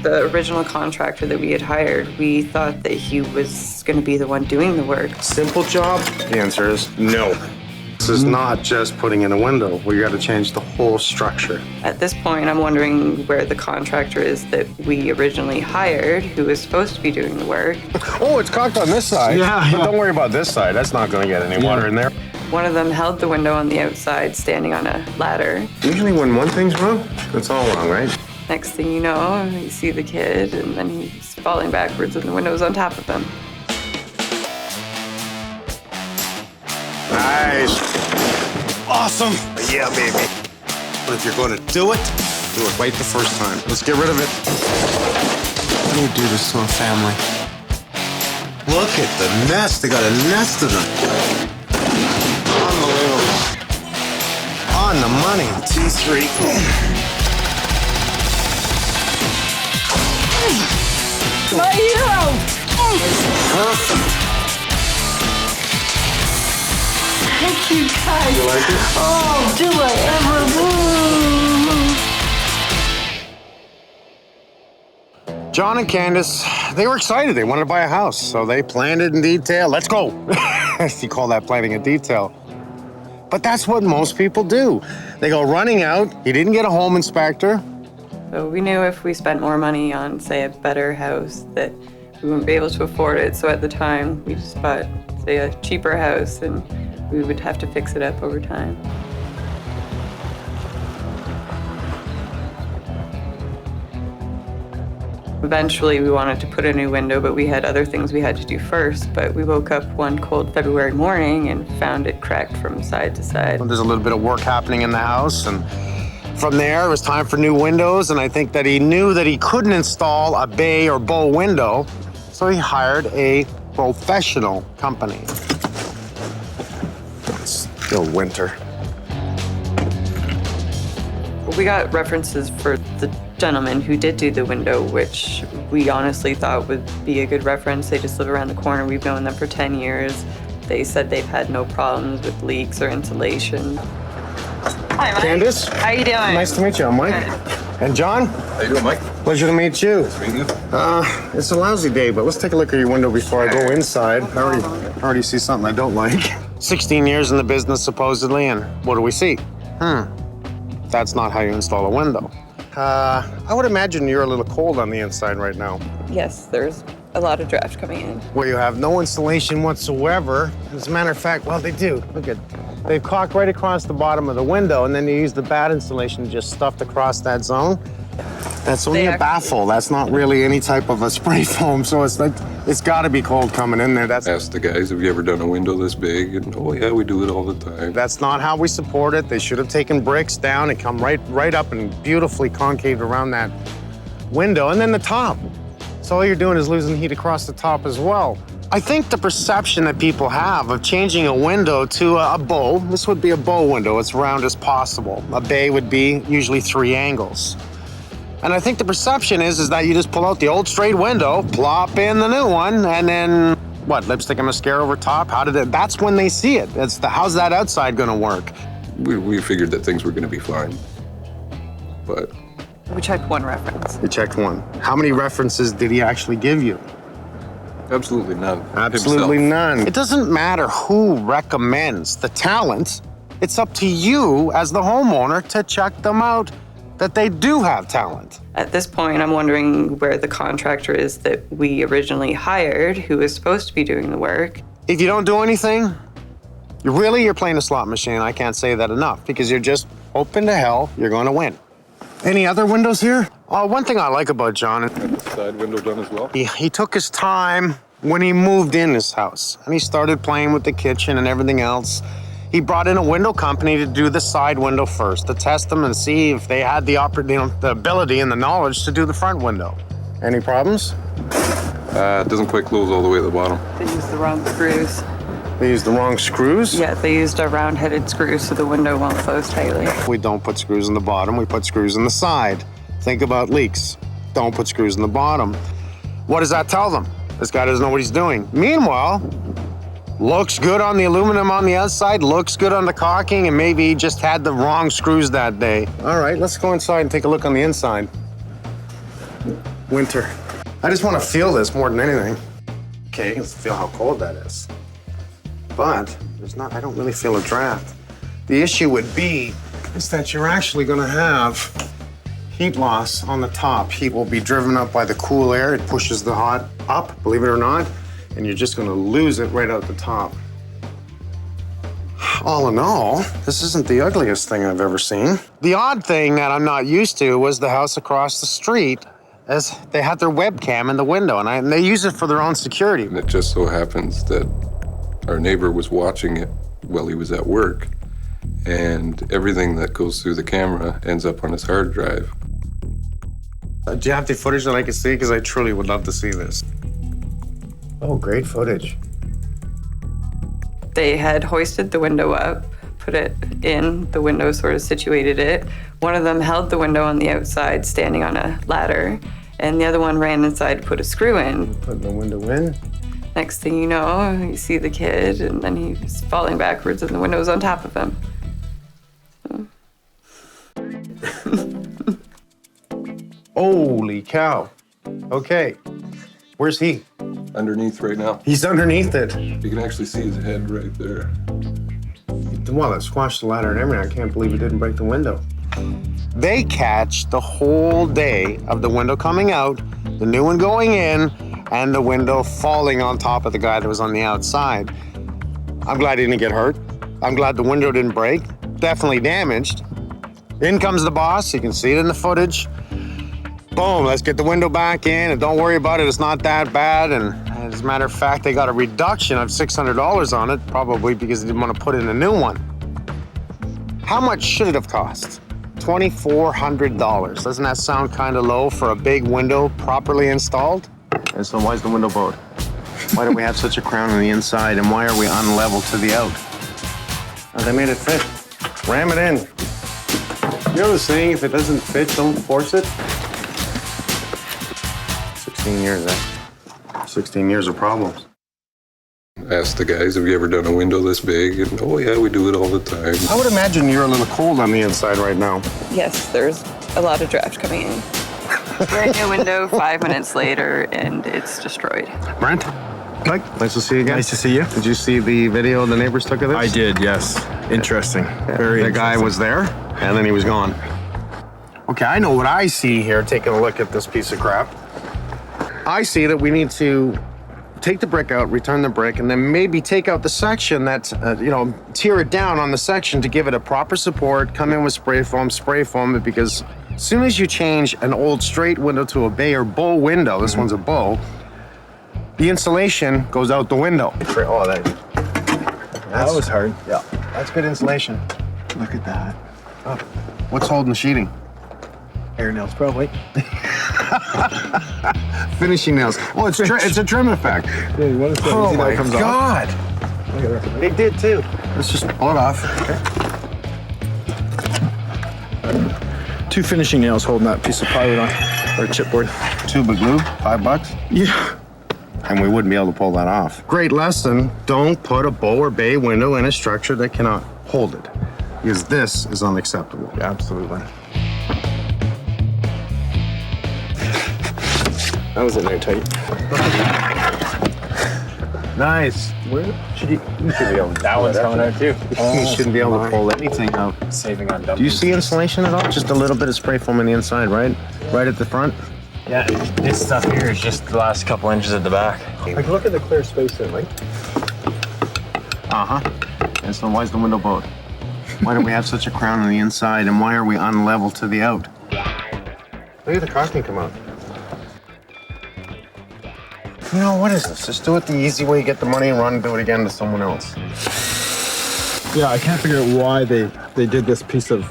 The original contractor that we had hired, we thought that he was going to be the one doing the work. Simple job? The answer is no. This is not just putting in a window. We got to change the whole structure. At this point, I'm wondering where the contractor is that we originally hired, who was supposed to be doing the work. Oh, it's caulked on this side. Yeah. But don't worry about this side. That's not going to get any water in there. One of them held the window on the outside, standing on a ladder. Usually when one thing's wrong, it's all wrong, right? Next thing you know, you see the kid, and then he's falling backwards, and the window's on top of him. Nice. Awesome. Yeah, baby. But if you're going to do it right the first time. Let's get rid of it. How do you do this to a family? Look at the nest. They got a nest of them. Unbelievable. On the money. 2-3. My hero! Perfect. Thank you, guys. You like it? Oh, do I ever? Jon and Candice, they were excited. They wanted to buy a house, so they planned it in detail. Let's go. You call that planning in detail. But that's what most people do. They go running out. He didn't get a home inspector. So we knew if we spent more money on, say, a better house, that we wouldn't be able to afford it. So at the time, we just bought, say, a cheaper house, and we would have to fix it up over time. Eventually, we wanted to put a new window, but we had other things we had to do first. But we woke up one cold February morning and found it cracked from side to side. There's a little bit of work happening in the house, and from there, it was time for new windows, and I think that he knew that he couldn't install a bay or bow window, so he hired a professional company. It's still winter. We got references for the gentleman who did do the window, which we honestly thought would be a good reference. They just live around the corner. We've known them for 10 years. They said they've had no problems with leaks or insulation. Hi, Mike. Candice? How you doing? Nice to meet you. I'm Mike. And John? How you doing, Mike? Pleasure to meet you. Nice to meet you. It's a lousy day, but let's take a look at your window before I go inside. I already see something I don't like. 16 years in the business, supposedly, and what do we see? That's not how you install a window. I would imagine you're a little cold on the inside right now. Yes, there's a lot of draft coming in. Well, you have no insulation whatsoever. As a matter of fact, well, they do. Look at, they've caulked right across the bottom of the window, and then they use the bad insulation just stuffed across that zone. That's only a baffle. That's not really any type of a spray foam, so it's like, it's gotta be cold coming in there. Ask the guys, have you ever done a window this big? And oh yeah, we do it all the time. That's not how we support it. They should have taken bricks down and come right up and beautifully concaved around that window, and then the top. So all you're doing is losing heat across the top as well. I think the perception that people have of changing a window to a bow, this would be a bow window, it's round as possible. A bay would be usually 3 angles. And I think the perception is that you just pull out the old straight window, plop in the new one, and then, what, lipstick and mascara over top? That's when they see it. How's that outside gonna work? We figured that things were gonna be fine, but. We checked one reference. You checked one. How many references did he actually give you? Absolutely none. Absolutely Himself. none. It doesn't matter who recommends the talent. It's up to you as the homeowner to check them out that they do have talent. At this point, I'm wondering where the contractor is that we originally hired, who was supposed to be doing the work. If you don't do anything, you're playing a slot machine. I can't say that enough, because you're just hoping to hell you're going to win. Any other windows here? One thing I like about Jon, And the side window done as well? he took his time when he moved in this house, and he started playing with the kitchen and everything else. He brought in a window company to do the side window first, to test them and see if they had the ability and the knowledge to do the front window. Any problems? It doesn't quite close all the way at the bottom. They used the wrong screws. They used the wrong screws? Yeah, they used a round-headed screw so the window won't close tightly. We don't put screws in the bottom, we put screws in the side. Think about leaks. Don't put screws in the bottom. What does that tell them? This guy doesn't know what he's doing. Meanwhile, looks good on the aluminum on the outside, looks good on the caulking, and maybe he just had the wrong screws that day. All right, let's go inside and take a look on the inside. winter. I just want to feel this more than anything. Okay, let's feel how cold that is. But I don't really feel a draft. The issue would be is that you're actually going to have heat loss on the top. Heat will be driven up by the cool air. It pushes the hot up, believe it or not, and you're just going to lose it right out the top. All in all, this isn't the ugliest thing I've ever seen. The odd thing that I'm not used to was the house across the street, as they had their webcam in the window, and they use it for their own security. And it just so happens that our neighbor was watching it while he was at work, and everything that goes through the camera ends up on his hard drive. Do you have the footage that I can see? Because I truly would love to see this. Oh, great footage. They had hoisted the window up, put it in, the window sort of situated it. One of them held the window on the outside, standing on a ladder, and the other one ran inside to put a screw in. Putting the window in. Next thing you know, you see the kid, and then he's falling backwards, and the window's on top of him. Holy cow. Okay. Where's he? Underneath right now. He's underneath it. You can actually see his head right there. Well, it squashed the ladder and everything. I can't believe it didn't break the window. They catch the whole day of the window coming out, the new one going in, and the window falling on top of the guy that was on the outside. I'm glad he didn't get hurt. I'm glad the window didn't break. Definitely damaged. In comes the boss. You can see it in the footage. Boom, let's get the window back in, and don't worry about it, it's not that bad. And as a matter of fact, they got a reduction of $600 on it, probably because they didn't want to put in a new one. How much should it have cost? $2,400. Doesn't that sound kind of low for a big window properly installed? And so why's the window bowed? Why do we have such a crown on the inside, and why are we unlevel to the out? Oh, they made it fit. Ram it in. You know the saying, if it doesn't fit, don't force it? 16 years, eh? 16 years of problems. Ask the guys, have you ever done a window this big? And, oh yeah, we do it all the time. I would imagine you're a little cold on the inside right now. Yes, there's a lot of draft coming in. Brand new window, 5 minutes later, and it's destroyed. Brent? Mike, nice to see you again. Nice to see you. Did you see the video the neighbors took of this? I did, yes. Interesting. Very The guy was there, and then he was gone. Okay, I know what I see here, taking a look at this piece of crap. I see that we need to take the brick out, return the brick, and then maybe take out the section that's, tear it down on the section to give it a proper support, come in with spray foam it, because as soon as you change an old straight window to a bay or bow window, this one's a bow, the insulation goes out the window. Oh, that was hard. Yeah, that's good insulation. Look at that. Oh, what's holding the sheeting? Hair nails, probably. Finishing nails. Oh, it's a trim effect. Yeah, you want to Oh see how my it comes God. off? Look at that. They did too. Let's just pull it off. Okay. 2 finishing nails holding that piece of plywood on, or chipboard. Tube of glue, $5. Yeah. And we wouldn't be able to pull that off. Great lesson. Don't put a bow or bay window in a structure that cannot hold it, because this is unacceptable. Yeah, absolutely. That was in there tight. Nice. Where should you should be able to. That one's coming out too. You shouldn't be able to pull anything out. Saving on dump. Do you see insulation at all? Just a little bit of spray foam on the inside, right? Right at the front? Yeah, this stuff here is just the last couple inches at the back. Like, look at the clear space there, Mike. Uh-huh. And so why's the window bowed? Why do we have such a crown on the inside, and why are we unlevel to the out? Look at the caulking come out. You know, what is this? Just do it the easy way, get the money, and run and do it again to someone else. Yeah, I can't figure out why they did this piece of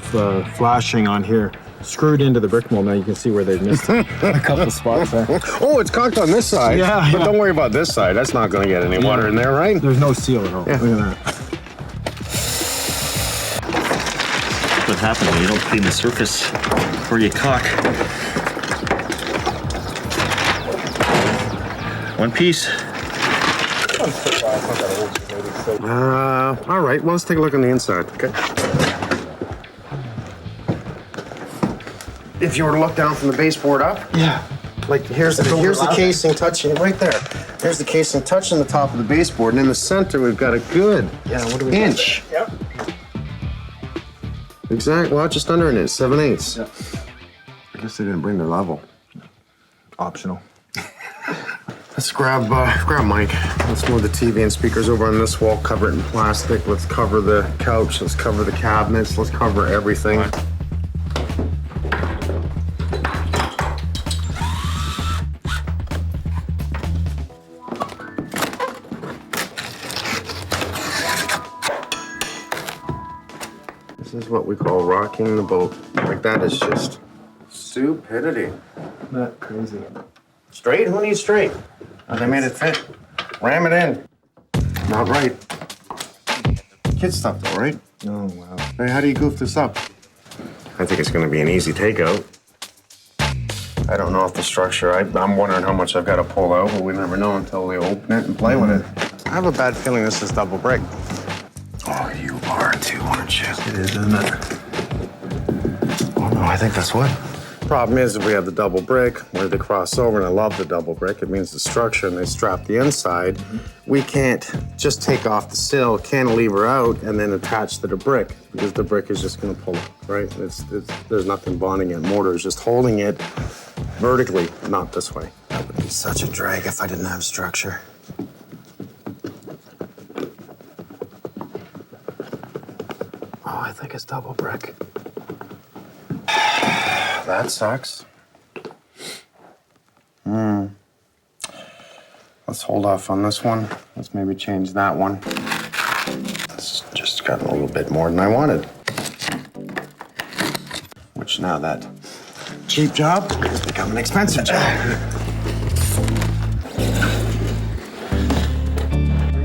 flashing on here. Screwed into the brick mold. Now you can see where they missed a couple spots there. Oh, it's caulked on this side. Yeah, But yeah. don't worry about this side. That's not going to get any water in there, right? There's no seal at all. Yeah. Look at that. What happens when you don't clean the surface before you caulk? One piece. All right, well, let's take a look on the inside, okay? If you were to look down from the baseboard up, Yeah. Like here's the casing touching right there. Here's the casing touching the top of the baseboard, and in the center we've got a good inch. Yep. Exactly. Well, just under an inch, 7/8. Yep. I guess they didn't bring their level. Optional. Let's grab Mike. Let's move the TV and speakers over on this wall, cover it in plastic. Let's cover the couch. Let's cover the cabinets. Let's cover everything. This is what we call rocking the boat. Like that is just stupidity. Not crazy. Straight? Who needs straight? Oh, they made it fit. Ram it in. Not right. Kid stuff though, right? Oh, wow. Hey, how do you goof this up? I think it's gonna be an easy takeout. I don't know if the structure, I'm wondering how much I've got to pull out, but we never know until we open it and play with it. I have a bad feeling this is double brick. Oh, you are too, aren't you? It is, isn't it? Oh no, I think that's wood. Problem is, if we have the double brick where they cross over, and I love the double brick, it means the structure, and they strap the inside. We can't just take off the sill, cantilever out, and then attach to the brick, because the brick is just gonna pull up, right? There's nothing bonding it. Mortar is just holding it vertically, not this way. That would be such a drag if I didn't have structure. Oh, I think it's double brick. That sucks. Let's hold off on this one. Let's maybe change that one. This just got a little bit more than I wanted. Which now that cheap job has become an expensive job.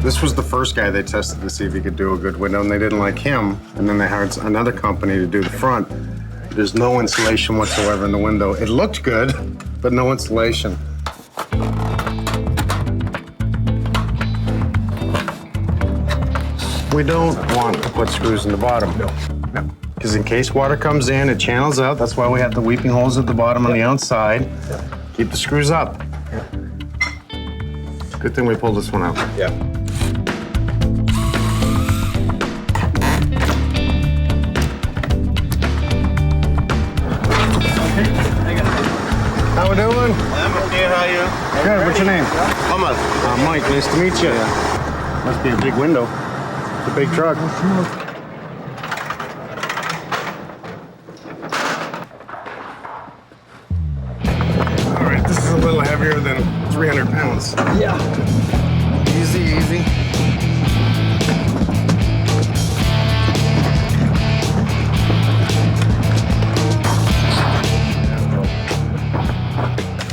This was the first guy they tested to see if he could do a good window, and they didn't like him. And then they hired another company to do the front. There's no insulation whatsoever in the window. It looked good, but no insulation. We don't want to put screws in the bottom. No. Because in case water comes in, it channels out. That's why we have the weeping holes at the bottom on the outside. Keep the screws up. Good thing we pulled this one out. Yeah. How we doing? I'm okay, how are you? Good. What's your name? Thomas. Mike. Nice to meet you. Must be a big window. It's a big truck. All right, this is a little heavier than 300 pounds. Yeah. Easy, easy.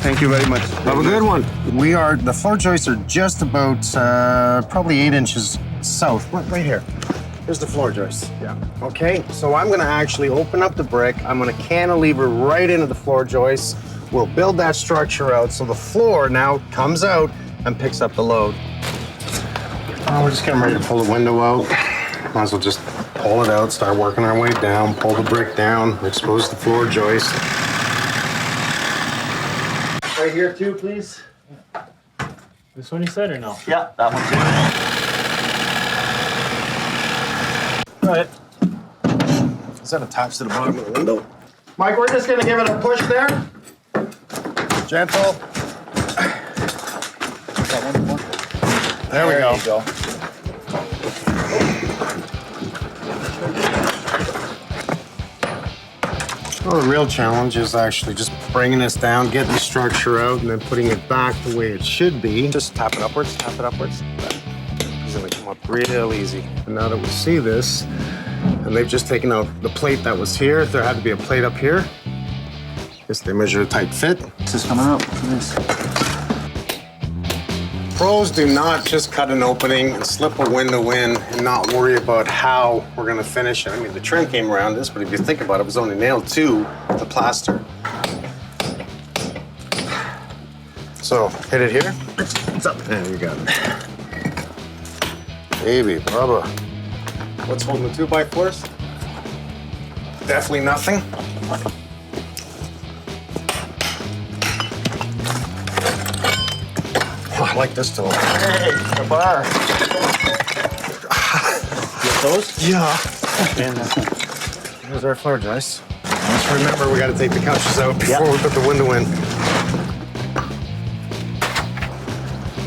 Thank you very much. Have a good one. The floor joists are just about probably 8 inches south. Right here. Here's the floor joist. Yeah. Okay, so I'm gonna actually open up the brick. I'm gonna cantilever right into the floor joist. We'll build that structure out so the floor now comes out and picks up the load. We're just getting ready to pull the window out. Might as well just pull it out, start working our way down, pull the brick down, expose the floor joist. Right here too, please. This one you said or no? Yeah, that one's All right. Is that attached to the bottom of the window? Mike, we're just gonna give it a push there. Gentle. There we go. Well, the real challenge is actually just bringing this down, getting the structure out, and then putting it back the way it should be. Just tap it upwards, tap it upwards. It's gonna come up real easy. And now that we see this, and they've just taken out the plate that was here, there had to be a plate up here. Guess they measure a tight fit. This is coming up. Nice. Pros do not just cut an opening and slip a window in and not worry about how we're gonna finish it. I mean, the trim came around this, but if you think about it, it was only nailed to the plaster. So, hit it here. What's up? There you got it. Baby, Bubba. What's holding the 2x4s? Definitely nothing. I like this door. Hey, the bar. Get those? Yeah. Here's our floor joist. Just remember, we got to take the couches out before we put the window in.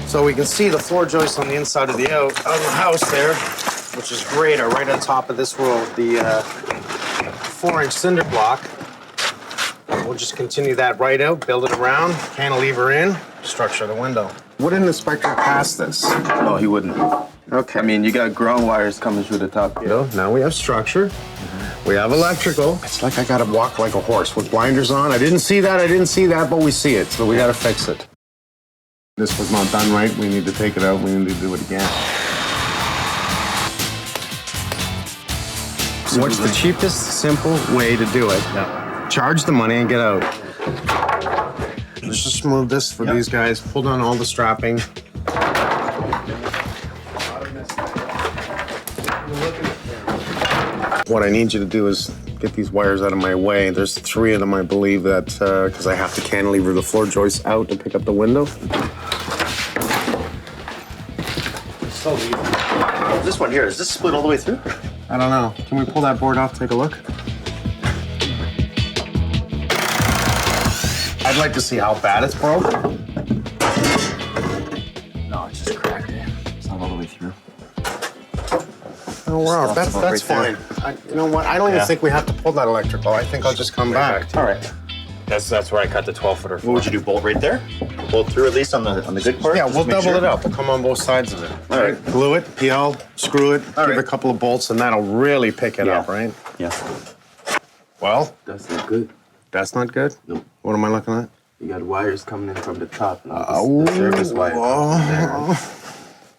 So we can see the floor joist on the inside of the house there, which is great. Right on top of this row, the 4-inch cinder block. We'll just continue that right out, build it around, cantilever in, structure the window. Would an inspector pass this? No, he wouldn't. Okay. I mean, you got ground wires coming through the top here. Now we have structure. We have electrical. It's like I gotta walk like a horse with blinders on. I didn't see that, but we see it, so we gotta fix it. This was not done right. We need to take it out. We need to do it again. What's the cheapest, simple way to do it? Charge the money and get out. Let's just move this for these guys. Pull down all the strapping. What I need you to do is get these wires out of my way. There's 3 of them, I believe, that because I have to cantilever the floor joist out to pick up the window. This one here, is this split all the way through? I don't know. Can we pull that board off, take a look? I'd like to see how bad it's broke. No, it's just cracked. It's not all the way through. Oh, wow, that's right fine. You know what? I don't even think we have to pull that electrical. I think I'll just come back. All right. That's where I cut the 12-footer. What would you do? Bolt right there? Bolt through at least on the good part? Yeah, we'll Just make double sure. it up. We'll come on both sides of it. All right. Glue it, PL, screw it, give right. it a couple of bolts, and that'll really pick it Yeah. up, right? Yeah. Well, That's not good. that's not good. No. What am I looking at? You got wires coming in from the top. And the service wire.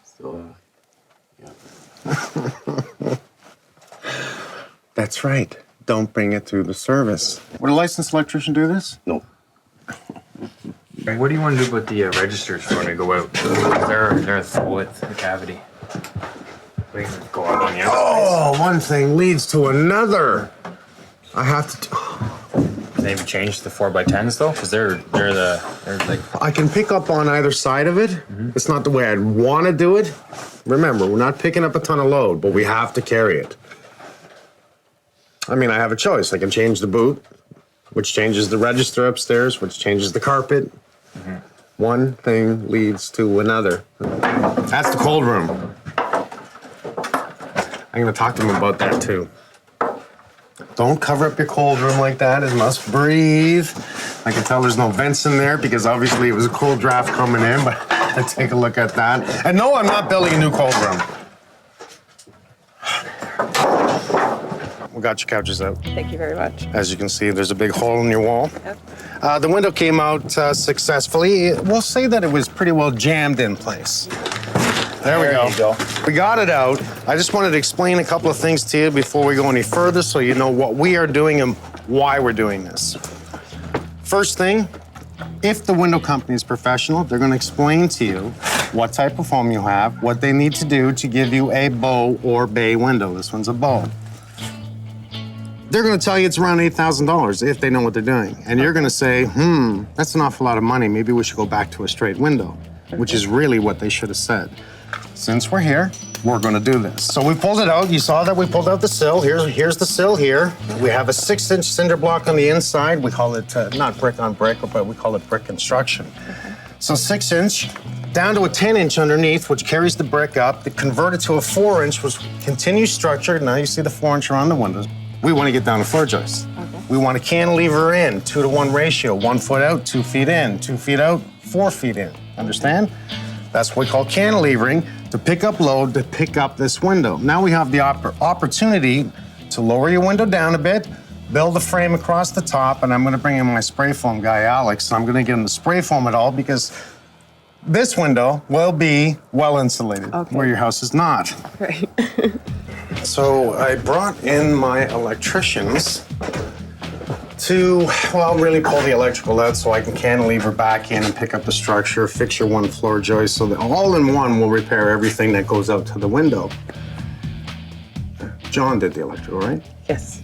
So, That's right. Don't bring it through the service. Would a licensed electrician do this? no. What do you want to do about the registers when they go out? They're a full width cavity. We can go out on the outside. Oh, one thing leads to another. I have to. Maybe change the 4x10s though, because they're like. I can pick up on either side of it. It's not the way I'd want to do it. Remember, we're not picking up a ton of load, but we have to carry it. I mean, I have a choice. I can change the boot, which changes the register upstairs, which changes the carpet. One thing leads to another. That's the cold room. I'm gonna talk to them about that too. Don't cover up your cold room like that. It must breathe. I can tell there's no vents in there because obviously it was a cold draft coming in, but take a look at that. And no, I'm not building a new cold room. We got your couches out. Thank you very much. As you can see, there's a big hole in your wall. Yep. The window came out successfully. We'll say that it was pretty well jammed in place. There we go. We got it out. I just wanted to explain a couple of things to you before we go any further so you know what we are doing and why we're doing this. First thing, if the window company is professional, they're going to explain to you what type of foam you have, what they need to do to give you a bow or bay window. This one's a bow. They're going to tell you it's around $8,000 if they know what they're doing. And you're going to say, that's an awful lot of money. Maybe we should go back to a straight window, which is really what they should have said. Since we're here, we're going to do this. So we pulled it out. You saw that we pulled out the sill. Here's the sill here. We have a 6-inch cinder block on the inside. We call it not brick on brick, but we call it brick construction. So 6-inch down to a 10-inch underneath, which carries the brick up. They convert it to a 4-inch, which continues structure. Now you see the 4-inch around the windows. We want to get down to floor joists. Okay. We want to cantilever in, 2-to-1 ratio, 1 foot out, 2 feet in, 2 feet out, 4 feet in. Understand? That's what we call cantilevering, to pick up load, to pick up this window. Now we have the opportunity to lower your window down a bit, build the frame across the top, and I'm going to bring in my spray foam guy, Alex, and I'm going to get him to spray foam it all because this window will be well insulated, where your house is not. Right. So I brought in my electricians to, well, really pull the electrical out so I can cantilever back in and pick up the structure, fix your one floor joist so that all in one will repair everything that goes out to the window. John did the electrical, right? Yes.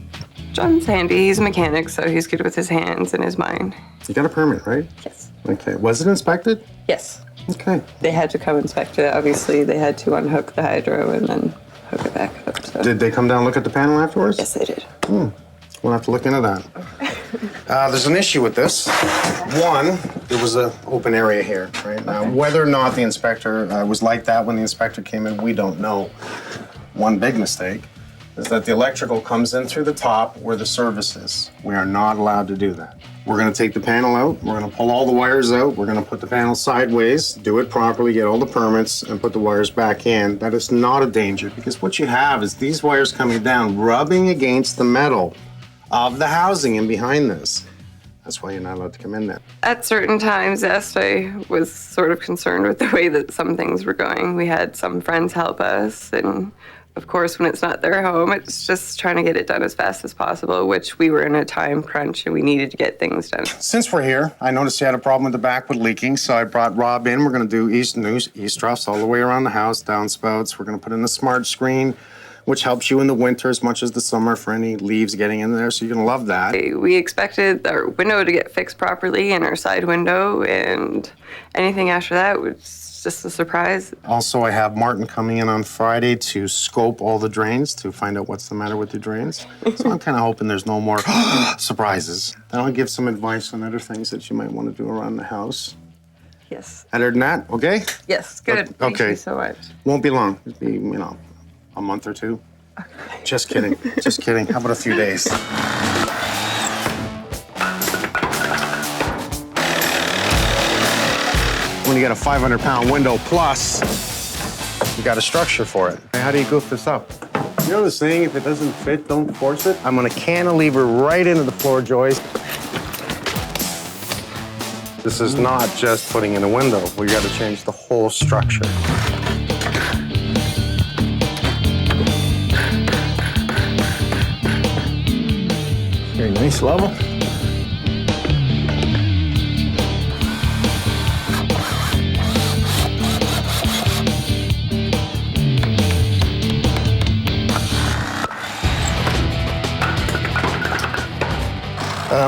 John's handy. He's a mechanic, so he's good with his hands and his mind. You got a permit, right? Yes. Okay. Was it inspected? Yes. Okay. They had to come inspect it. Obviously, they had to unhook the hydro and then hook it back up. So. Did they come down and look at the panel afterwards? Yes, they did. We'll have to look into that. There's an issue with this. One, there was an open area here, right? Now, whether or not the inspector was like that when the inspector came in, we don't know. One big mistake is that the electrical comes in through the top where the service is. We are not allowed to do that. We're gonna take the panel out, we're gonna pull all the wires out, we're gonna put the panel sideways, do it properly, get all the permits, and put the wires back in. That is not a danger, because what you have is these wires coming down, rubbing against the metal of the housing in behind this. That's why you're not allowed to come in there. At certain times, yes, I was sort of concerned with the way that some things were going. We had some friends help us, and of course, when it's not their home, it's just trying to get it done as fast as possible, which we were in a time crunch and we needed to get things done. Since we're here, I noticed you had a problem with the back with leaking, so I brought Rob in. We're gonna do east troughs all the way around the house, downspouts. We're gonna put in a smart screen, which helps you in the winter as much as the summer for any leaves getting in there, so you're gonna love that. We expected our window to get fixed properly and our side window, and anything after that was just a surprise. Also, I have Martin coming in on Friday to scope all the drains to find out what's the matter with the drains. So I'm kind of hoping there's no more surprises. Then I'll give some advice on other things that you might want to do around the house. Yes. Other than that, okay? Yes, good. Thank you so much. Won't be long. It'll be, a month or two. Just kidding. Just kidding. How about a few days? When you got a 500-pound window plus, you got a structure for it. How do you goof this up? You know the saying, if it doesn't fit, don't force it? I'm gonna cantilever right into the floor joist. This is not just putting in a window. We gotta change the whole structure. Very nice level.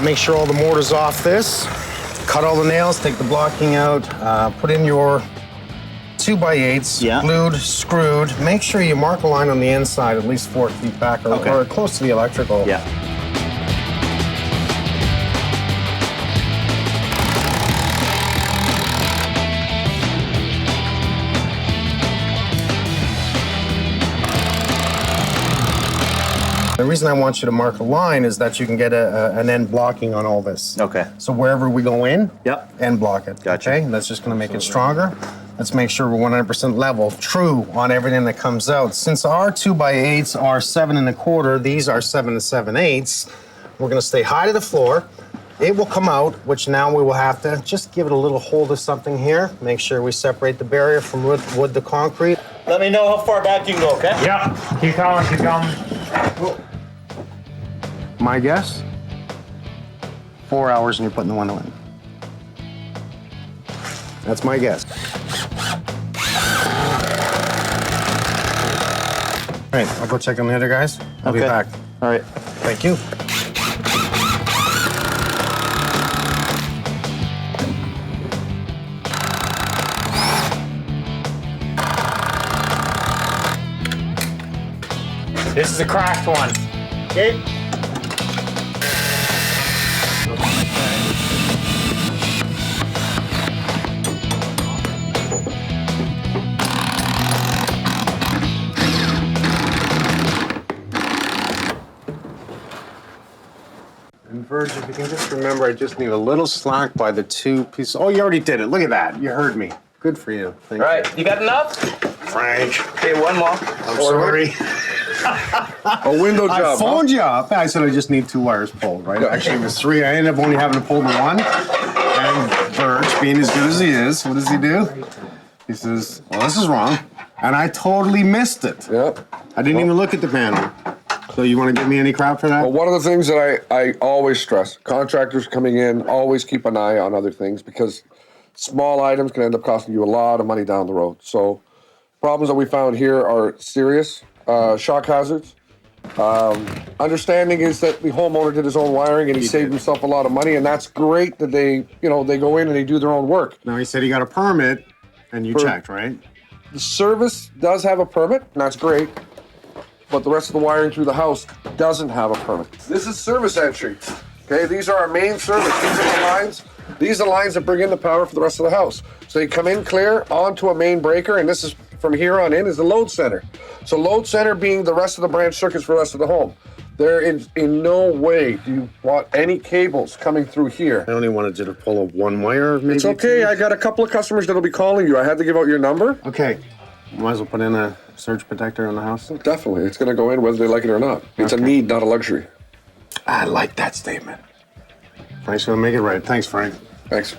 Make sure all the mortar's off this. Cut all the nails, take the blocking out, put in your 2x8s, glued, screwed. Make sure you mark a line on the inside, at least 4 feet back or close to the electrical. Yeah. The reason I want you to mark a line is that you can get an end blocking on all this. Okay. So wherever we go in, end block it. Gotcha. Okay, that's just gonna make it stronger. Let's make sure we're 100% level, true on everything that comes out. Since our 2x8s are 7 1/4, these are 7 7/8, we're gonna stay high to the floor. It will come out, which now we will have to just give it a little hold of something here. Make sure we separate the barrier from wood to concrete. Let me know how far back you can go, okay? Yeah, keep going, keep going. My guess, 4 hours and you're putting the window in. That's my guess. All right, I'll go check on the other guys. I'll be back. All right. Thank you. This is a cracked one. Okay. And Virg, if you can just remember, I just need a little slack by the 2 pieces. Oh, you already did it. Look at that. You heard me. Good for you. Thank All right, you got enough? Frank. Okay, one more. I'm sorry. A window job. I phoned you up. I said I just need 2 wires pulled, right? Actually, it was 3. I ended up only having to pull the 1. And Birch, being as good as he is, what does he do? He says, well, this is wrong. And I totally missed it. Yep. I didn't even look at the panel. So you want to give me any crap for that? Well, one of the things that I always stress, contractors coming in, always keep an eye on other things because small items can end up costing you a lot of money down the road. So problems that we found here are serious, shock hazards. Understanding is that the homeowner did his own wiring and he saved himself a lot of money, and that's great that they go in and they do their own work. Now, he said he got a permit And you For- checked, right? The service does have a permit, and that's great. But the rest of the wiring through the house doesn't have a permit. This is service entry. Okay, these are our main service. These are the lines. These are the lines that bring in the power for the rest of the house. So you come in clear onto a main breaker, and this is from here on in is the load center. So load center being the rest of the branch circuits for the rest of the home. There is in no way do you want any cables coming through here. I only wanted you to pull a one wire, maybe. It's okay. I got a couple of customers that'll be calling you. I had to give out your number. Okay. Might as well put in a surge protector on the house. Definitely. It's going to go in whether they like it or not. It's a need, not a luxury. I like that statement. Frank's gonna make it right. Thanks, Frank. Thanks.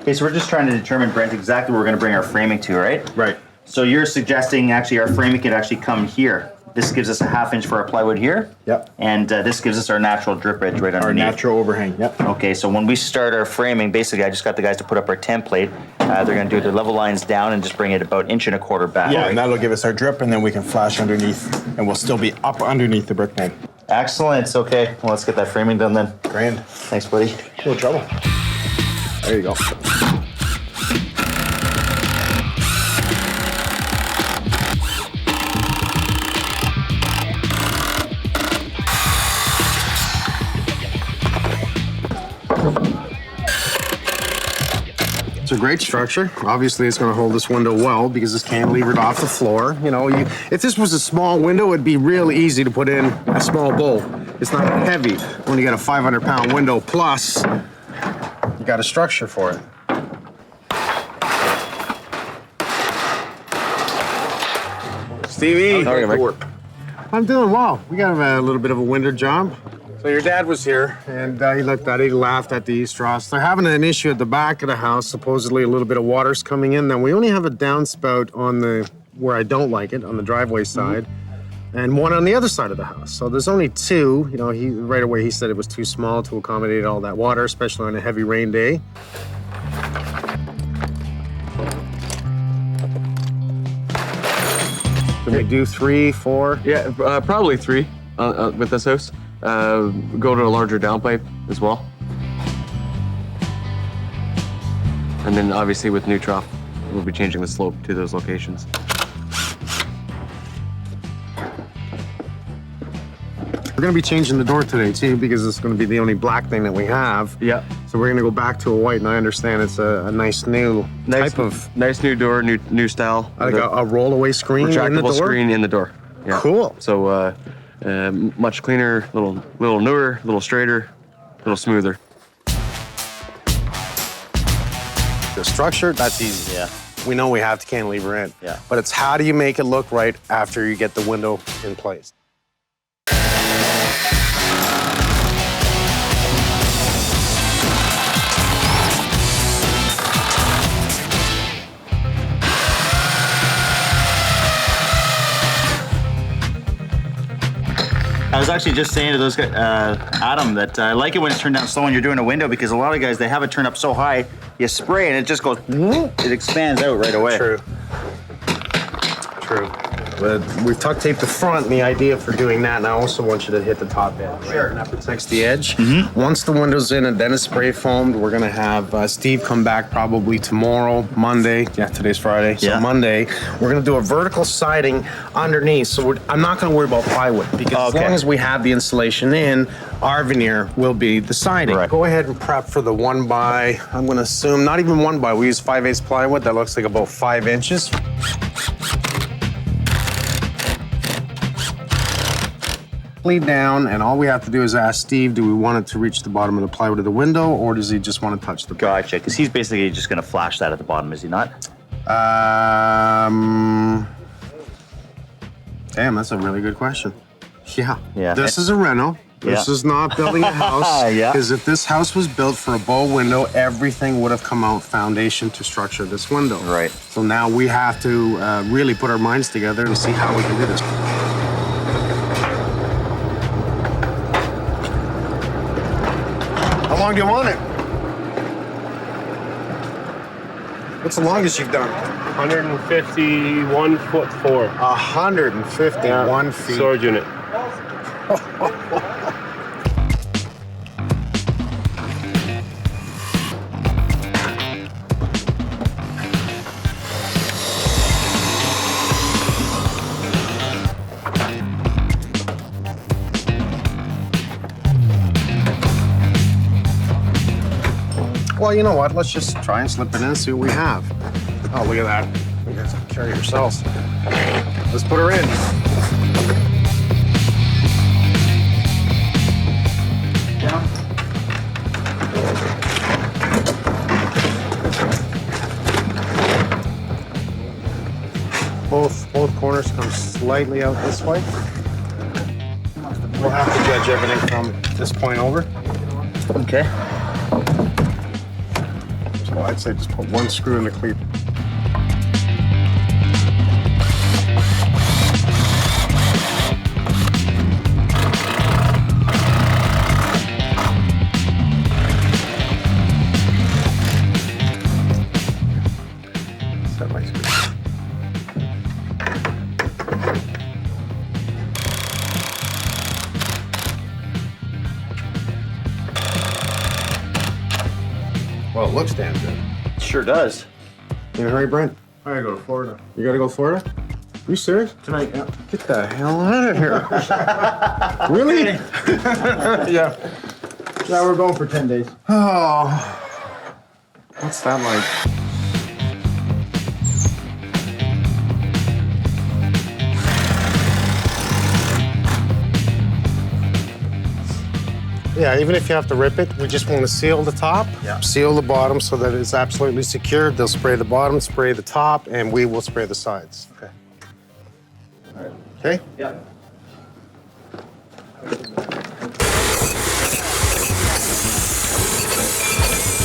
Okay, so we're just trying to determine, Brent, exactly where we're going to bring our framing to, right? Right. So you're suggesting actually our framing could actually come here. This gives us a 1/2 inch for our plywood here. Yep. And this gives us our natural drip edge right underneath. Our natural overhang, yep. Okay, so when we start our framing, basically I just got the guys to put up our template. They're going to do their level lines down and just bring it about 1.25 inches back. Yeah, right? and that'll give us our drip, and then we can flash underneath, and we'll still be up underneath the brick mold. Excellent. Okay, well, let's get that framing done then. Grand. Thanks, buddy. No trouble. There you go. It's a great structure. Obviously, it's going to hold this window well because it's cantilevered off the floor. You know, if this was a small window, it'd be real easy to put in a small bowl. It's not heavy. When you got a 500-pound window plus, you got a structure for it. Stevie, How are you, Mike? I'm doing well. We got a little bit of a winter job. So your dad was here, and he looked at it, he laughed at the east troughs. They're having an issue at the back of the house. Supposedly a little bit of water's coming in. Then we only have a downspout on the, where I don't like it, on the driveway side, and one on the other side of the house. So there's only two. You know, right away he said it was too small to accommodate all that water, especially on a heavy rain day. Can we do 3, 4? Yeah, probably 3 with this house. Go to a larger downpipe as well. And then obviously with new trough, we'll be changing the slope to those locations. We're gonna be changing the door today too, because it's gonna be the only black thing that we have. Yeah. So we're gonna go back to a white, and I understand it's a nice new type of, nice new door, new style. like a rollaway screen in the retractable door. screen in the door. Yeah. Cool. So much cleaner, little newer, little straighter, little smoother. The structure, that's easy. Yeah. We know we have to cantilever in. Yeah. But it's how do you make it look right after you get the window in place? I was actually just saying to those guys, Adam, that I like it when it's turned down slow when you're doing a window, because a lot of guys, they have it turned up so high, you spray and it just goes, it expands out right away. True. True. But we've tuck taped the front, and the idea for doing that, and I also want you to hit the top edge. Right? Sure. And that protects the edge. Once the window's in and then it's spray foamed, we're gonna have Steve come back probably tomorrow, Monday. Yeah, today's Friday. So Yeah. Monday, we're gonna do a vertical siding underneath. So I'm not gonna worry about plywood, because as long as we have the insulation in, our veneer will be the siding. Right. Go ahead and prep for the 1x, I'm gonna assume, not even 1x, we use 5/8 plywood. That looks like about 5 inches. Down, and all we have to do is ask Steve, do we want it to reach the bottom of the plywood of the window, or does he just want to touch the Gotcha, because he's basically just going to flash that at the bottom, is he not? Damn, that's a really good question. Yeah. Yeah. This is a reno. This Yeah. is not building a house. Yeah. Because if this house was built for a bow window, everything would have come out foundation to structure this window. Right. So now we have to really put our minds together to see how we can do this. How long do you want it? What's the longest you've done? 151 foot 4. 151 feet. Storage unit. Well, you know what? Let's just try and slip it in and see what we have. Oh, look at that. You guys can carry yourselves. Let's put her in. Down. Both corners come slightly out this way. We'll have to judge everything from this point over. Okay. So I'd say just put one screw in the cleat. Set my screw. Well, it looks damn good. Sure does. You in a hurry, Brent? I gotta go to Florida. You gotta go to Florida? You serious? Tonight, yeah. Get the hell out of here. Really? Yeah. Yeah, we're going for 10 days. Oh. What's that like? Yeah, even if you have to rip it, we just want to seal the top, seal the bottom so that it's absolutely secured. They'll spray the bottom, spray the top, and we will spray the sides. Okay. All right. Okay? Yeah.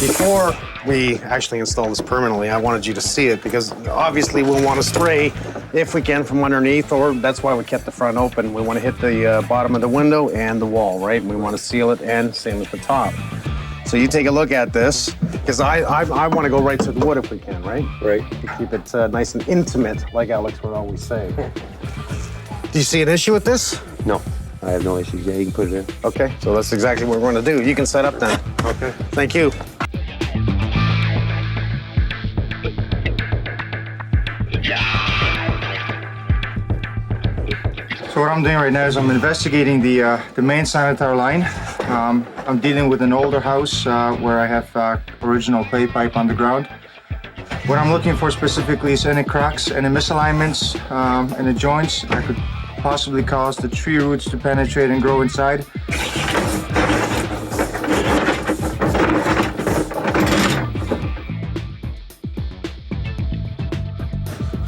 Before we actually install this permanently, I wanted you to see it because obviously we'll want to spray if we can from underneath, or that's why we kept the front open. We want to hit the bottom of the window and the wall, right? And we want to seal it, and same with the top. So you take a look at this, because I want to go right to the wood if we can, right? Right. To keep it nice and intimate, like Alex would always say. Do you see an issue with this? No, I have no issues. Yeah, you can put it in. Okay, so that's exactly what we're going to do. You can set up then. Okay. Thank you. So what I'm doing right now is I'm investigating the main sanitary line. I'm dealing with an older house where I have original clay pipe underground. What I'm looking for specifically is any cracks, any misalignments, any joints that could possibly cause the tree roots to penetrate and grow inside.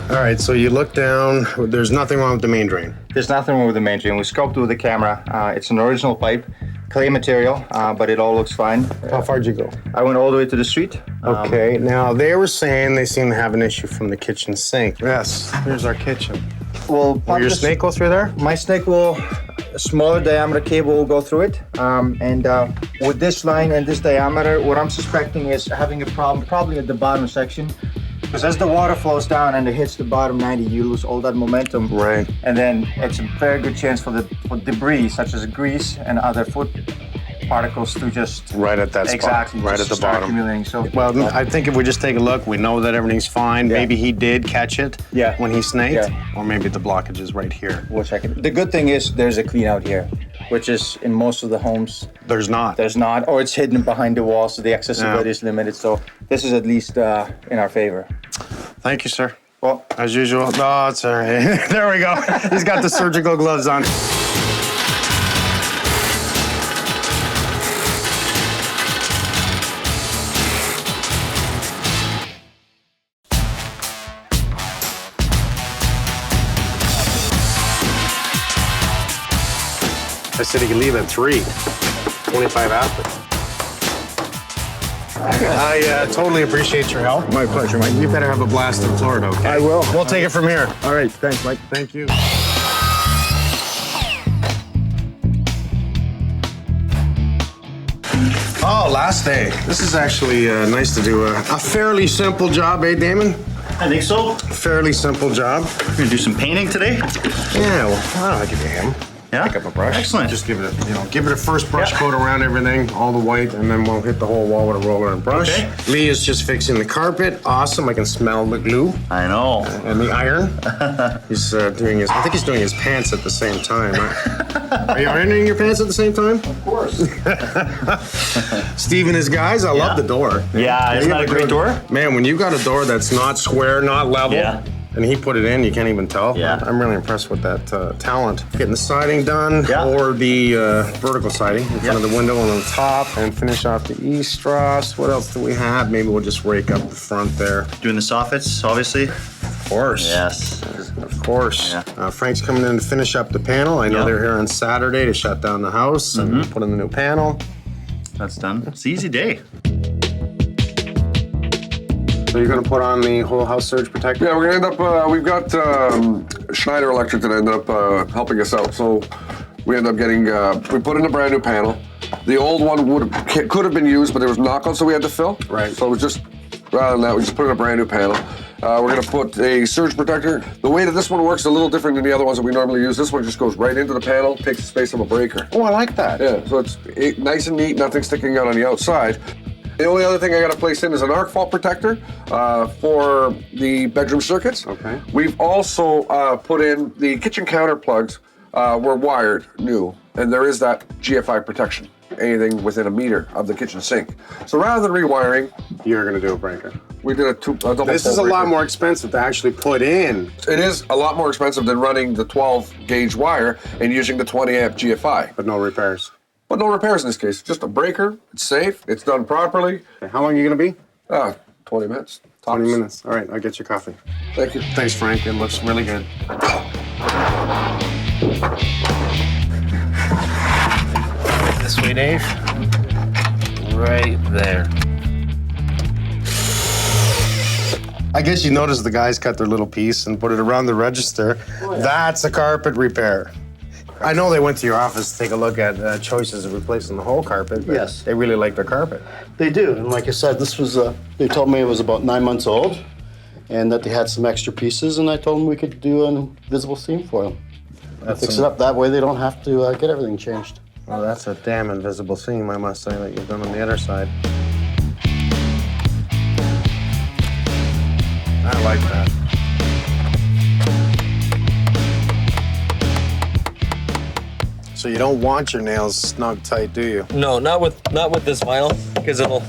All right, so you look down, there's nothing wrong with the main drain. There's nothing wrong with the main drain. We scoped with the camera. It's an original pipe, clay material, but it all looks fine. How far did you go? I went all the way to the street. Okay, now they were saying they seem to have an issue from the kitchen sink. Yes, here's our kitchen. Will your snake go through there? My snake will, a smaller diameter cable will go through it. With this line and this diameter, what I'm suspecting is having a problem probably at the bottom section. Because as the water flows down and it hits the bottom 90, you lose all that momentum. Right. And then it's a very good chance for debris, such as grease and other food particles, to just right at that spot. Exactly. Right at the bottom. Accumulating. So, well, I think if we just take a look, we know that everything's fine. Yeah. Maybe he did catch it when he snaked, or maybe the blockage is right here. We'll check it. The good thing is there's a clean out here, which is in most of the homes. There's not. There's not, or it's hidden behind the wall, so the accessibility is limited. So this is at least in our favor. Thank you, sir. Well, as usual. Oh, it's all right. There we go. He's got the surgical gloves on. I said he could leave at 3. 25 after. I totally appreciate your help. My pleasure, Mike. You better have a blast in Florida, okay? I will. We'll take it from here. All right, thanks, Mike. Thank you. Oh, last day. This is actually nice to do. A fairly simple job, eh, Damon? I think so. Fairly simple job. We're gonna do some painting today. Yeah, well, I'll give you a hand. Yeah? Pick up a brush. Excellent. Just give it a first brush coat around everything, all the white, and then we'll hit the whole wall with a roller and brush. Okay. Lee is just fixing the carpet. Awesome. I can smell the glue. I know. And the iron. He's doing his, I think he's doing his pants at the same time. Right? Are you ironing your pants at the same time? Of course. Steve and his guys, I love the door. Yeah, isn't that a great door? Man, when you got a door that's not square, not level, and he put it in, you can't even tell. Yeah. I'm really impressed with that talent. Getting the siding done, or the vertical siding in front of the window and on the top, and finish off the east-strass. What else do we have? Maybe we'll just rake up the front there. Doing the soffits, obviously. Of course. Yes. Of course. Yeah. Frank's coming in to finish up the panel. I know they're here on Saturday to shut down the house and put in the new panel. That's done. It's an easy day. So you're gonna put on the whole house surge protector? Yeah, we're gonna end up, we've got Schneider Electric that ended up helping us out. So we ended up getting, we put in a brand new panel. The old one could have been used, but there was knockouts that we had to fill. Right. So it was just, rather than that, we just put in a brand new panel. We're gonna put a surge protector. The way that this one works is a little different than the other ones that we normally use. This one just goes right into the panel, takes the space of a breaker. Oh, I like that. Yeah, so it's nice and neat, nothing sticking out on the outside. The only other thing I got to place in is an arc fault protector for the bedroom circuits. Okay. We've also put in the kitchen counter plugs were wired new, and there is that GFI protection, anything within a meter of the kitchen sink. So rather than rewiring, you're going to do a breaker. We did a double. This is a lot more expensive to actually put in. It is a lot more expensive than running the 12 gauge wire and using the 20 amp GFI. But no repairs. But no repairs in this case. Just a breaker. It's safe. It's done properly. Okay, how long are you going to be? 20 minutes. Tops. 20 minutes. All right, I'll get you coffee. Thank you. Thanks, Frank. It looks really good. This way, Dave. Right there. I guess you noticed the guys cut their little piece and put it around the register. Oh, yeah. That's a carpet repair. I know they went to your office to take a look at choices of replacing the whole carpet, but yes, they really like their carpet. They do, and like I said, this was, they told me it was about 9 months old and that they had some extra pieces, and I told them we could do an invisible seam for them. Fix it up, that way they don't have to get everything changed. Well, that's a damn invisible seam, I must say, that you've done on the other side. I like that. So you don't want your nails snug tight, do you? No, not with this vinyl, because it'll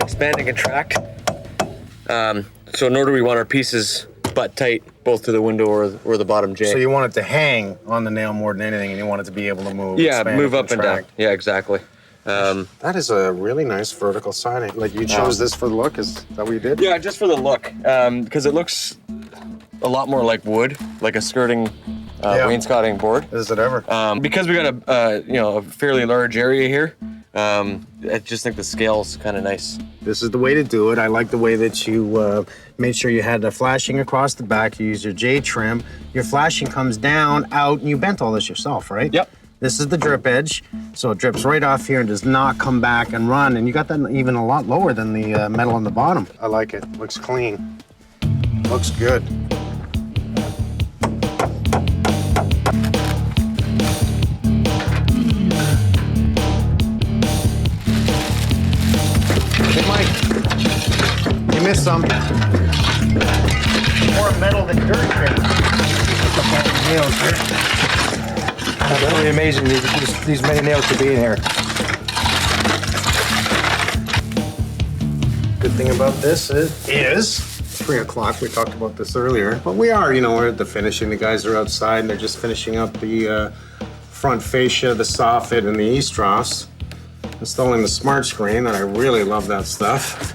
expand and contract. So in order, we want our pieces butt tight, both to the window or the bottom J. So you want it to hang on the nail more than anything, and you want it to be able to move. Yeah, move up and down. Yeah, exactly. That is a really nice vertical siding. Like you chose this for the look? Is that what you did? Yeah, just for the look, because it looks a lot more like wood, like a skirting wainscoting board. Is it ever? Because we got a fairly large area here. I just think the scale's kind of nice. This is the way to do it. I like the way that you made sure you had the flashing across the back. You use your J trim. Your flashing comes down, out, and you bent all this yourself, right? Yep. This is the drip edge, so it drips right off here and does not come back and run. And you got that even a lot lower than the metal on the bottom. I like it. Looks clean. Looks good. Hey, Mike. You missed some. More metal than dirt here. Nails here. That's really amazing, these many nails to be in here. Good thing about this is 3 o'clock. We talked about this earlier, but we are, we're at the finishing. The guys are outside and they're just finishing up the front fascia, the soffit, and the east-strass. Installing the smart screen, and I really love that stuff.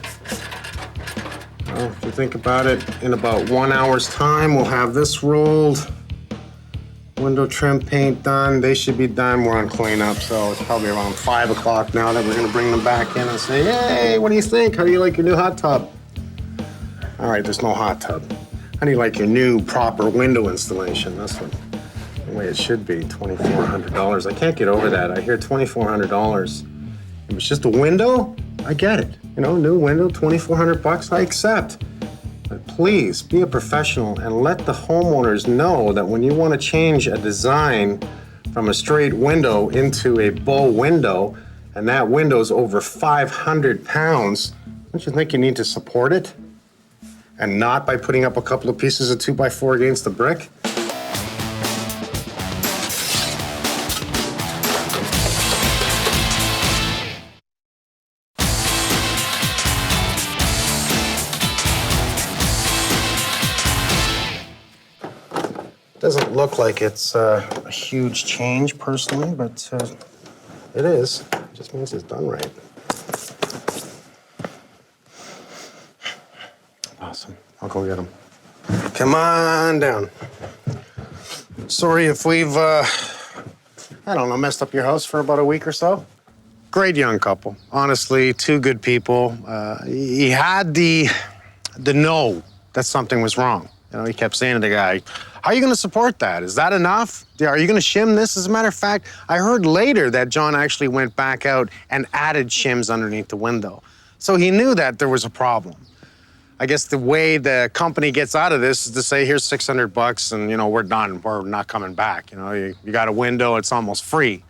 Well, if you think about it, in about 1 hour's time, we'll have this rolled. Window trim paint done. They should be done. We're on cleanup, so it's probably around 5 o'clock now that we're gonna bring them back in and say, hey, what do you think? How do you like your new hot tub? All right, there's no hot tub. How do you like your new proper window installation? That's the way it should be, $2,400. I can't get over that. I hear $2,400. If it's just a window, I get it. New window, $2,400, I accept. But please, be a professional and let the homeowners know that when you want to change a design from a straight window into a bow window, and that window's over 500 pounds, don't you think you need to support it? And not by putting up a couple of pieces of 2x4 against the brick? Doesn't look like it's a huge change personally, but it is. It just means it's done right. Awesome. I'll go get him. Come on down. Sorry if we've, I don't know, messed up your house for about a week or so. Great young couple. Honestly, two good people. He had the know that something was wrong. You know, he kept saying to the guy, how are you going to support that? Is that enough? Are you going to shim this? As a matter of fact, I heard later that Jon actually went back out and added shims underneath the window. So he knew that there was a problem. I guess the way the company gets out of this is to say, here's $600 and, you know, we're done. We're not coming back. You know, you got a window, it's almost free.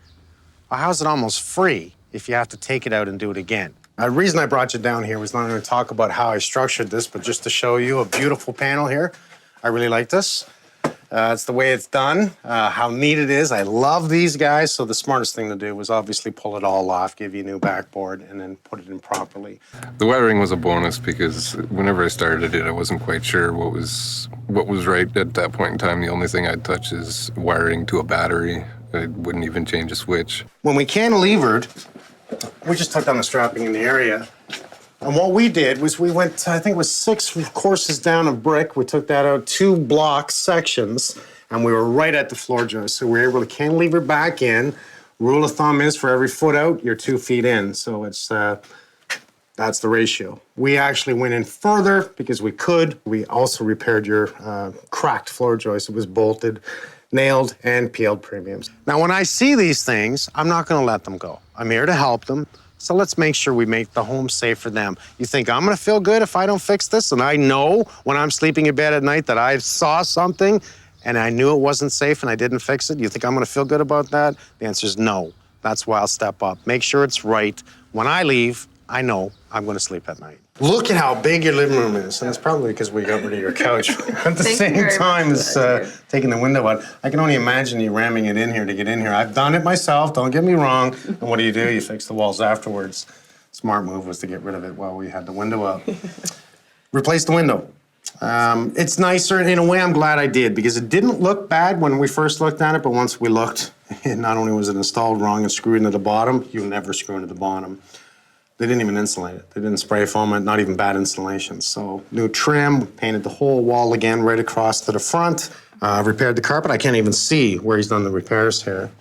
Well, how's it almost free if you have to take it out and do it again? The reason I brought you down here was not going to talk about how I structured this, but just to show you a beautiful panel here. I really like this. It's the way it's done, how neat it is. I love these guys, so the smartest thing to do was obviously pull it all off, give you a new backboard, and then put it in properly. The wiring was a bonus because whenever I started it, I wasn't quite sure what was right at that point in time. The only thing I'd touch is wiring to a battery. I wouldn't even change a switch. When we cantilevered, we just took down the strapping in the area. And what we did was we went, I think it was 6 courses down of brick. We took that out 2 block sections, and we were right at the floor joist. So we were able to cantilever back in. Rule of thumb is for every foot out, you're 2 feet in. So it's that's the ratio. We actually went in further because we could. We also repaired your cracked floor joist. It was bolted, nailed, and peeled premiums. Now, when I see these things, I'm not going to let them go. I'm here to help them. So let's make sure we make the home safe for them. You think I'm gonna feel good if I don't fix this? And I know when I'm sleeping in bed at night that I saw something and I knew it wasn't safe and I didn't fix it. You think I'm gonna feel good about that? The answer is no. That's why I'll step up. Make sure it's right. When I leave, I know I'm gonna sleep at night. Look at how big your living room is. And it's probably because we got rid of your couch at the same time as taking the window out. I can only imagine you ramming it in here to get in here. I've done it myself, don't get me wrong. And what do? You fix the walls afterwards. Smart move was to get rid of it while we had the window up. Replace the window. It's nicer. In a way, I'm glad I did because it didn't look bad when we first looked at it, but once we looked, not only was it installed wrong and screwed into the bottom, you never screw into the bottom. They didn't even insulate it. They didn't spray foam it, not even bad installation. So new trim, painted the whole wall again right across to the front. Repaired the carpet. I can't even see where he's done the repairs here.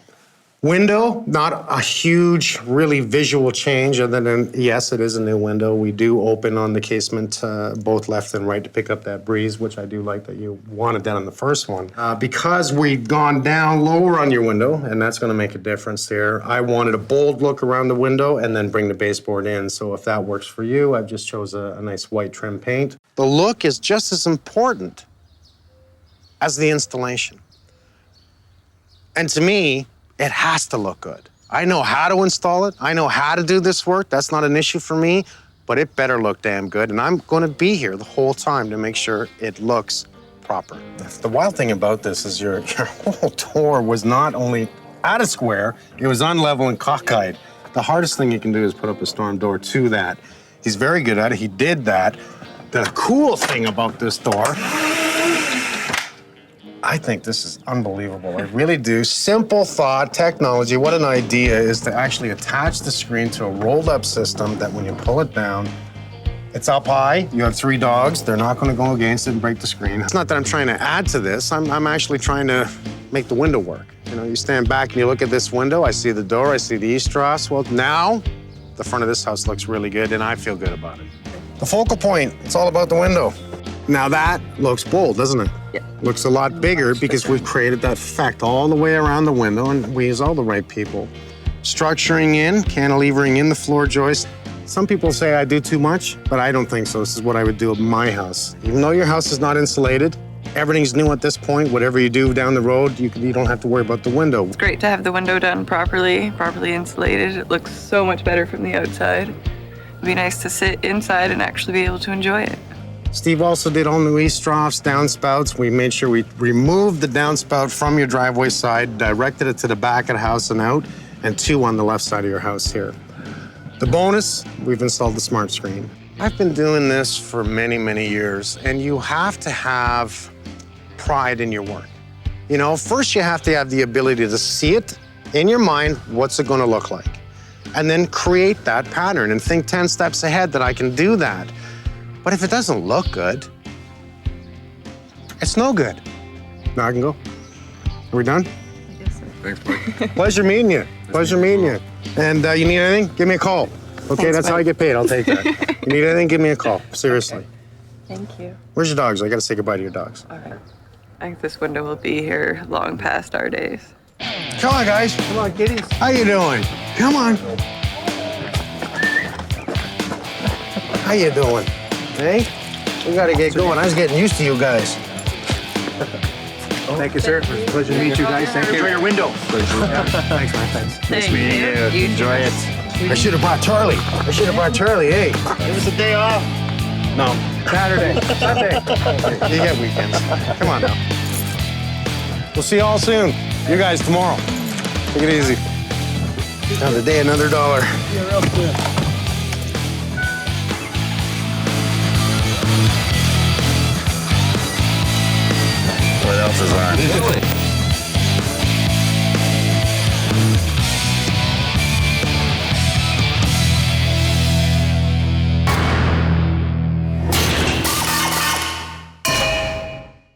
Window, not a huge, really visual change other than, yes, it is a new window. We do open on the casement both left and right to pick up that breeze, which I do like that you wanted that on the first one. Because we've gone down lower on your window, and that's gonna make a difference there, I wanted a bold look around the window and then bring the baseboard in. So if that works for you, I've just chose a nice white trim paint. The look is just as important as the installation. And to me, it has to look good. I know how to install it. I know how to do this work. That's not an issue for me, but it better look damn good. And I'm gonna be here the whole time to make sure it looks proper. The wild thing about this is your whole door was not only at a square, it was unlevel and cockeyed. The hardest thing you can do is put up a storm door to that. He's very good at it. He did that. The cool thing about this door, I think this is unbelievable. I really do. Simple thought, technology, what an idea is to actually attach the screen to a rolled up system that when you pull it down, it's up high. You have 3 dogs. They're not gonna go against it and break the screen. It's not that I'm trying to add to this. I'm actually trying to make the window work. You know, you stand back and you look at this window, I see the door, I see the east truss. Well, now the front of this house looks really good and I feel good about it. The focal point, it's all about the window. Now that looks bold, doesn't it? Yeah. Looks a lot bigger because we've created that effect all the way around the window and we use all the right people. Structuring in, cantilevering in the floor joist. Some people say I do too much, but I don't think so. This is what I would do at my house. Even though your house is not insulated, Everything's new at this point. Whatever you do down the road, you don't have to worry about the window. It's great to have the window done properly insulated. It looks so much better from the outside. It'd be nice to sit inside and actually be able to enjoy it. Steve also did all new east troughs, downspouts. We made sure we removed the downspout from your driveway side, directed it to the back of the house and out, and 2 on the left side of your house here. The bonus, we've installed the smart screen. I've been doing this for many, many years, and you have to have pride in your work. You know, first you have to have the ability to see it in your mind, what's it gonna look like? And then create that pattern and think 10 steps ahead that I can do that. But if it doesn't look good, it's no good. Now I can go. Are we done? Thanks, Mike. Pleasure meeting you. Pleasure meeting you. And you need anything? Give me a call. Okay, Thanks, that's how I Mike. get paid. I'll take that. You need anything? Give me a call. Seriously. Thank you. Where's your dogs? I gotta say goodbye to your dogs. All right. I think this window will be here long past our days. Come on, guys. Come on, kitties. How you doing? Come on. How you doing? Hey? We gotta get going. I was getting used to you guys. Thank you, sir. Pleasure to meet you guys. Thank you. Enjoy your window. Thanks, man. Thanks. Nice meeting you. Enjoy it. I should have brought Charlie. Hey. Give us a day off. No. Saturday. Sunday. You get weekends. Come on now. We'll see you all soon. You guys tomorrow. Take it easy. Another day, another dollar. What else is on?